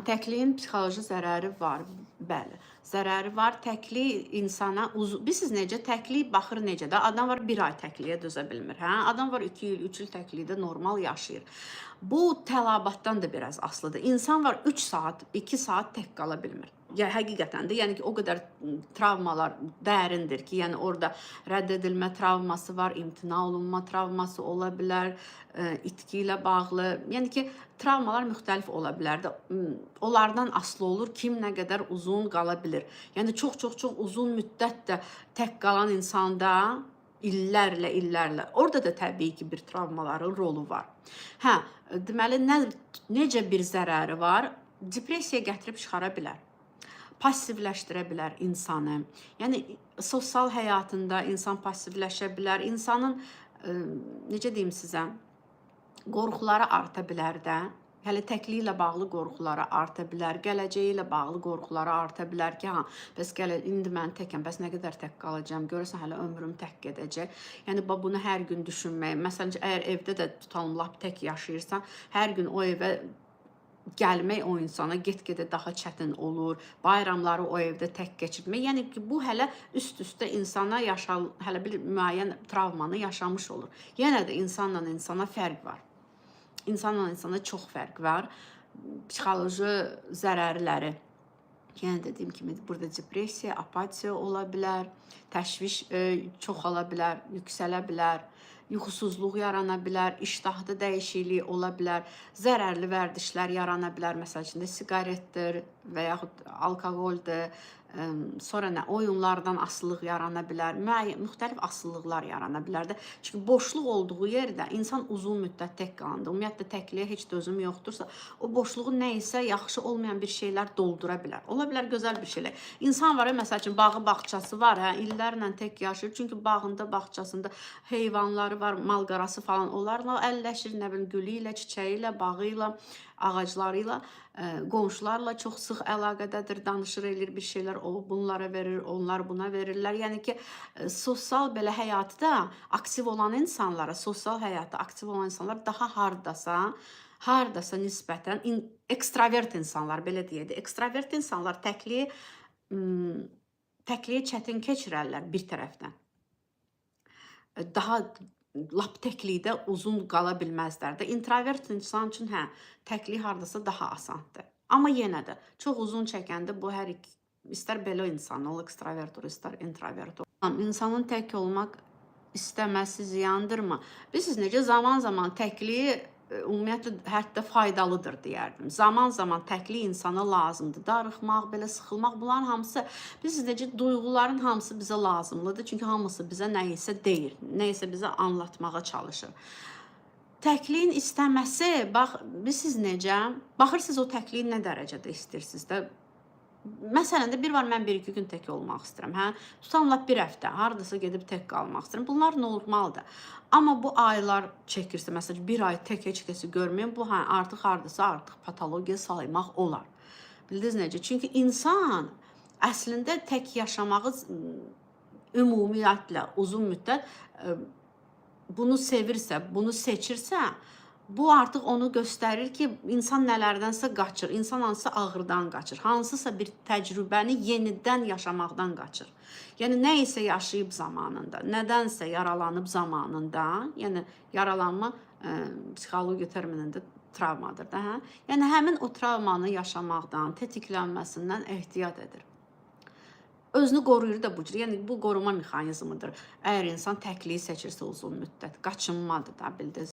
Təkliyin psixoloji zərəri var, bəli. Zərəri var. Təklik insana bilirsiniz necə? Təklik baxır necə də. Adam var 1 ay təkliyə dözə bilmir, hə? Adam var 2 il, 3 il təklikdə normal yaşayır. Bu tələbatdan da biraz asılıdır. İnsan var 3 saat, 2 saat tək qala bilmir. Ya həqiqətən də, yəni ki, o qədər travmalar dərindir ki, yəni orada rədd edilmə travması var, imtina olunma travması ola bilər, itki ilə bağlı. Yəni ki, travmalar müxtəlif ola bilər də. Onlardan asılı olur kim nə qədər uzun qala bilir. Yəni çox uzun müddət də tək qalan insanda illərlə. Orada da təbii ki, bir travmaların rolu var. Hə, deməli necə bir zərəri var? Depressiyaya gətirib çıxara bilər. Passivləşdirə bilər insanı. Yəni sosial həyatında insan passivləşə bilər. İnsanın necə deyim sizə, qorxuları arta bilər də. Hələ təkliklə bağlı qorxuları arta bilər, gələcəyi ilə bağlı qorxuları arta bilər ki, bəs indi mən təkəm, bəs nə qədər tək qalacağam, görəsən hələ ömrüm tək gedəcək. Yəni bunu hər gün düşünmək. Məsələn, əgər evdə də tutalım lap tək yaşayırsan, hər gün o evə gəlmək o insana get-gedə daha çətin olur. Bayramları o evdə tək keçirmək. Yəni ki, bu hələ üst-üstə insana hələ bir müəyyən travmanı yaşamış olur. Yenə də insanla insana fərq var. İnsanla insana çox fərq var. Psixoloji zərərləri. Yəni dediyim kimi, burada depressiya, apatiya ola bilər, təşviş çoxala bilər, yüksələ bilər, yuxusuzluq yarana bilər, iştahda dəyişiklik ola bilər, zərərli vərdişlər yarana bilər, məsəl üçün də siqaretdir və yaxud alkoqoldur, sonra nə oyunlardan asılılıq yarana bilər, müxtəlif asılılıqlar yarana bilər də. Çünki boşluq olduğu yerdə insan uzun müddət tək qalanda, ümumiyyətlə təkliyə heç dözüm yoxdursa, o boşluğu nə isə yaxşı olmayan bir şeylər doldura bilər. Ola bilər gözəl bir şeylər. İnsan var, məsəl üçün bağı, bağçası var, illərlə tək yaşayır. Çünki bağında, bağçasında heyvanları var, malqarası falan, onlarla əlləşir, nə bilim, gülü ilə, çiçəyi ilə, bağı ilə, ağacları ilə, qonşularla çox sıx əlaqədədir, danışır, eləyir bir şeylər, o bunlara verir, onlar buna verirlər. Yəni ki, sosial belə həyatda aktiv olan insanlara, sosial həyatda aktiv olan insanlar daha hardasa nisbətən ekstravert insanlar, belə deyək də, ekstravert insanlar təkliyi çətin keçirərlər bir tərəfdən. Daha lap təklikdə uzun qala bilməzlər də. İntrovert insan üçün təklik hardasa daha asandır. Amma yenə də çox uzun çəkəndə bu hər iki, istər belə insan ol, ekstravert ol, istər introvert ol. İnsanın tək olmaq istəməsi ziyandırmı? Bilirsiniz necə, zaman təkliyi ümumiyyətlə hətta faydalıdır deyərdim. Zaman təklik insana lazımdır. Darıxmaq, belə sıxılmaq, bunların hamısı, bilirsiniz necə, duyğuların hamısı bizə lazımlıdır. Çünki hamısı bizə nəyisə deyir, nəyisə bizə anlatmağa çalışır. Təkliyin istəməsi, bilirsiniz necə, baxırsınız o təkliyi nə dərəcədə istəyirsiniz də. Məsələn də bir var, mən 1-2 gün tək olmaq istəyirəm. Tutalım lap bir həftə, hardasa gedib tək qalmaq istəyirəm. Bunlar normaldır. Amma bu aylar çəkirsə, məsələn, bir ay tək heç kəsi görməyəm, bu artıq patologiya saymaq olar. Bildiniz necə? Çünki insan əslində tək yaşamağı ümumiyyətlə uzun müddət bunu sevirsə, bunu seçirsə, bu artıq onu göstərir ki, insan nələrdənsə qaçır, insan hansısa ağrıdan qaçır, hansısa bir təcrübəni yenidən yaşamaqdan qaçır. Yəni, nə isə yaşayıb zamanında, nədənsə yaralanıb zamanında, yəni yaralanma psixologiya terminində travmadır da, yəni həmin o travmanı yaşamaqdan, tetiklənməsindən ehtiyat edir. Özünü qoruyur da bu cür. Yəni, bu qoruma mexanizmidir. Əgər insan təkliyi seçirsə uzun müddət, qaçınmadır da, bildiniz.